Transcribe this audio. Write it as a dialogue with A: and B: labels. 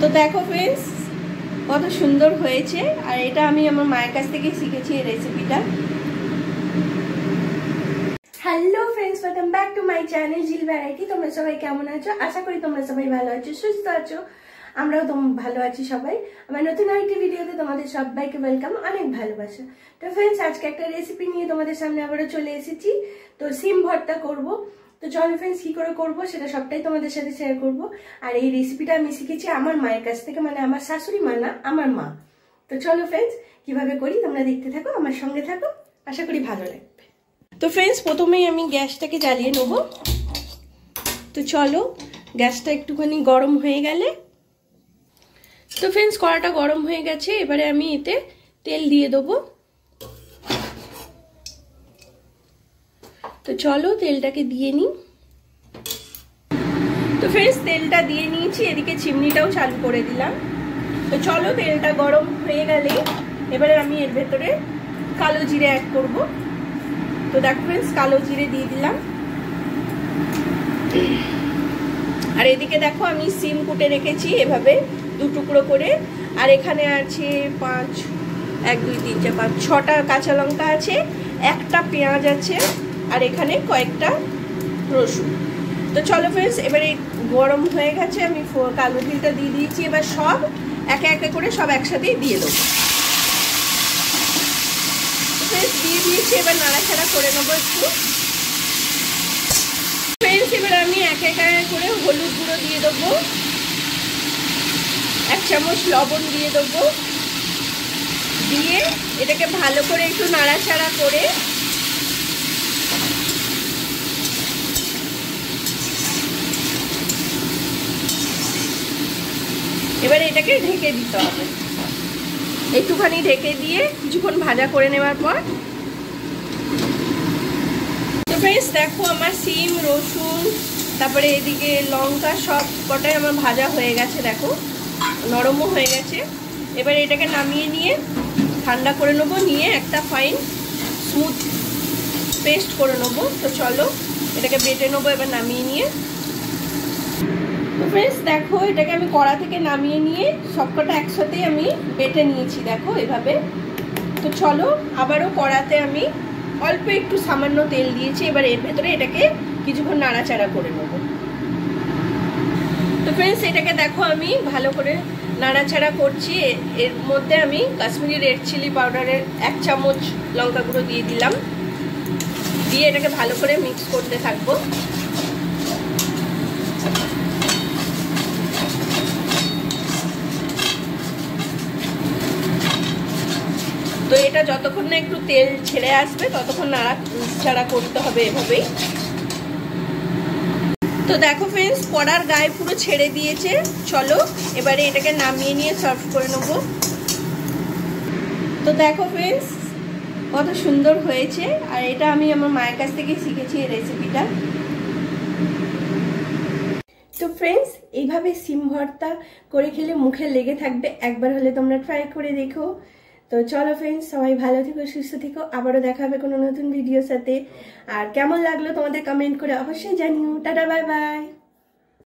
A: তো দেখো फ्रेंड्स কত সুন্দর হয়েছে আর এটা আমি আমার মায়ের কাছ থেকে শিখেছি এই রেসিপিটা। Hello friends welcome back to my channel জিল ভ্যারাইটি। তোমরা সবাই কেমন আছো? আশা করি তোমরা সবাই ভালো আছো, সুস্থ আছো। আমরাও তো ভালো আছি সবাই। আমার নতুন আরেকটি ভিডিওতে তোমাদের সবাইকে ওয়েলকাম, অনেক ভালোবাসা। তো फ्रेंड्स আজকে একটা রেসিপি নিয়ে তোমাদের সামনে আবারও চলে এসেছি। তো সিম ভর্তা করব। তো চলো फ्रेंड्स কি করে করব সেটা সবটাই তোমাদের সাথে শেয়ার করব। আর এই রেসিপিটা আমি শিখেছি আমার মায়ের কাছ থেকে, মানে আমার শাশুড়ি মা না, আমার মা। তো চলো फ्रेंड्स কিভাবে করি তোমরা দেখতে থাকো, আমার সঙ্গে থাকো, আশা করি ভালো লাগবে। তো फ्रेंड्स প্রথমেই আমি গ্যাসটাকে জ্বালিয়ে নেব। তো চলো গ্যাসটা একটুখানি গরম হয়ে গেলে, তো फ्रेंड्स কড়াটা গরম হয়ে গেছে, এবারে আমি এতে তেল দিয়ে দেবো। তো চলো তেলটাকে দিয়ে নিই। তো फ्रेंड्स তেলটা দিয়ে নিয়েছি, এদিকে চিমনিটাও চালু করে দিলাম। তো চলো তেলটা গরম হয়ে গেলে এবারে আমি এর ভেতরে কালো জিরে অ্যাড করব। তো দেখো फ्रेंड्स কালো জিরে দিয়ে দিলাম। আর এদিকে দেখো আমি সিম কুটে রেখেছি এভাবে দু টুকরো করে। আর এখানে আছে 6টা কাঁচা লঙ্কা আছে, একটা পেঁয়াজ আছে, আর এখানে কয়েকটা রসুন। তো চলো फ्रेंड्स এবারে গরম হয়ে গেছে, আমি কালো জিরেটা দিয়ে দিয়েছি। এবার সব একে একে করে সব একসাথেই দিয়ে দেবো। फ्रेंड्स দিয়ে দিয়েছি, এবার নাড়াচাড়া করে নেবো একটু। फ्रेंड्स এবার আমি একে একে করে হলুদ গুঁড়ো দিয়ে দেবো, 1 চামচ লবণ দিয়ে দেবো, দিয়ে এটাকে ভালো করে একটু নাড়াচাড়া করে এবারে এটাকে ঢেকে দিতে হবে। একটুখানি ঢেকে দিয়ে কিছুক্ষণ ভাজা করে নেওয়ার পর, তো फ्रेंड्स দেখো আমার সিম, রসুন, তারপরে এদিকে লঙ্কা সব কটাই আমার ভাজা হয়ে গেছে, দেখো নরমও হয়ে গেছে। এবারে এটাকে নামিয়ে নিয়ে ঠান্ডা করে নেবো, নিয়ে একটা ফাইন স্মুথ পেস্ট করে নেবো। তো চলো এটাকে বেটে নেবো এবার নামিয়ে নিয়ে। তো फ्रेंड्स দেখো এটাকে আমি কড়া থেকে নামিয়ে নিয়ে সবকটা একসাথেই আমি বেটে নিয়েছি, দেখো এভাবে। তো চলো আবারও কড়াতে আমি অল্প একটু সামান্য তেল দিয়েছি, এবার এর ভেতরে এটাকে কিছুক্ষণ নাড়াচাড়া করে নেব। তো फ्रेंड्स এটাকে দেখো আমি ভালো করে নাড়াচাড়া করছি। এর মধ্যে আমি কাশ্মীরি রেড চিলি পাউডারের 1 চামচ লঙ্কা গুঁড়ো দিয়ে দিলাম, দিয়ে এটাকে ভালো করে মিক্স করতে থাকবো। তো এটা যতক্ষণ না একটু তেল ছেড়ে আসবে ততক্ষণ নাড়াচাড়া করতে হবে এভাবেই। তো দেখো फ्रेंड्स কড়ার গায়ে পুরো ছেড়ে দিয়েছে। চলো এবারে এটাকে নামিয়ে নিয়ে সার্ভ করে নেব। তো দেখো फ्रेंड्स কত সুন্দর হয়েছে, আর এটা আমি আমার মায়ের কাছ থেকে শিখেছি এই রেসিপিটা। তো फ्रेंड्स এইভাবে সিম ভর্তা করে খেলে মুখে লেগে থাকবে, একবার হলে তোমরা ট্রাই করে দেখো। তো চলো फ्रेंड्स সবাই ভালো থেকো, সুস্থ থেকো, আবারও দেখা হবে কোনো নতুন ভিডিওর সাথে। আর কেমন লাগলো তোমাদের কমেন্ট করে অবশ্যই জানিও। Tata, bye bye.